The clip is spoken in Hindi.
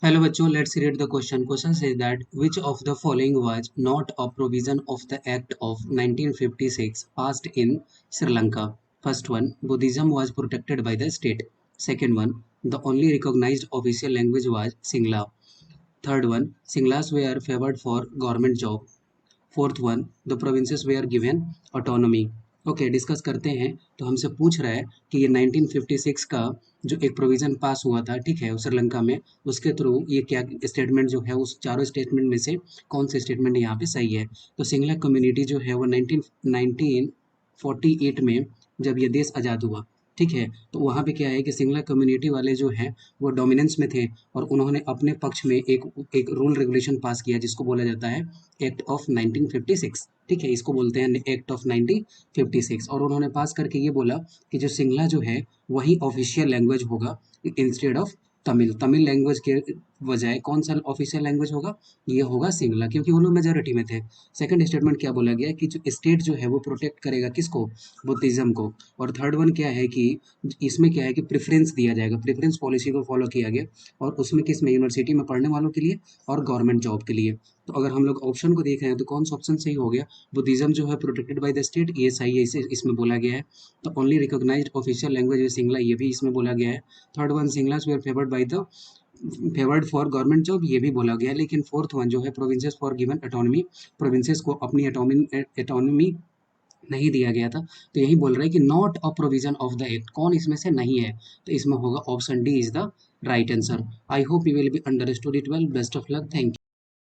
Hello बच्चों, let's read the question. Question says that which of the following was not a provision of the Act of 1956 passed in Sri Lanka? First one, Buddhism was protected by the state. Second one, the only recognized official language was Singla. Third one, Singlas were favored for government job. Fourth one, the provinces they are given autonomy. Okay, discuss करते हैं. तो हमसे पूछ रहा है कि ये 1956 का जो एक प्रोविजन पास हुआ था, ठीक है, श्रीलंका में, उसके थ्रू ये क्या स्टेटमेंट जो है उस चारों स्टेटमेंट में से कौन से स्टेटमेंट यहाँ पे सही है. तो सिंगला कम्युनिटी जो है वो 1948 में जब ये देश आज़ाद हुआ, ठीक है, तो वहाँ पे क्या है कि सिंगला कम्युनिटी वाले जो हैं वो डोमिनेंस में थे और उन्होंने अपने पक्ष में एक एक रूल रेगुलेशन पास किया जिसको बोला जाता है एक्ट ऑफ 1956. ठीक है, इसको बोलते हैं एक्ट ऑफ 1956. और उन्होंने पास करके ये बोला कि जो सिंगला जो है वही ऑफिशियल लैंग्वेज होगा instead of Tamil. Tamil language के बजाय कौन सा ऑफिशियल लैंग्वेज होगा? ये होगा सिंगला, क्योंकि वो लोग मेजोरिटी में थे. सेकंड स्टेटमेंट क्या बोला गया कि जो स्टेट जो है वो प्रोटेक्ट करेगा किसको? बुद्धिज्म को. और थर्ड वन क्या है कि इसमें क्या है कि प्रेफरेंस दिया जाएगा, प्रेफरेंस पॉलिसी को फॉलो किया गया. और उसमें किस में? यूनिवर्सिटी में पढ़ने वालों के लिए और गवर्नमेंट जॉब के लिए. तो अगर हम लोग ऑप्शन को देख रहे हैं तो कौन सा ऑप्शन सही हो गया? बुद्धिज्म जो है प्रोटेक्टेड बाय द स्टेट, ये सही है, इसे इसमें बोला गया है. तो only recognised official language is Sinhala, ये भी इसमें बोला गया है. Third one, Sinhalas were favoured by the favoured for government job, ये भी बोला गया है. लेकिन फोर्थ वन जो है provinces for given autonomy, provinces को अपनी ऑटोनॉमी नहीं दिया गया था. तो यही बोल रहा है कि not a provision of the act. कौन इसमें से नहीं है? तो इसमें होगा option D is the right answer. I hope you will be understood it well. Best of luck. Thank you.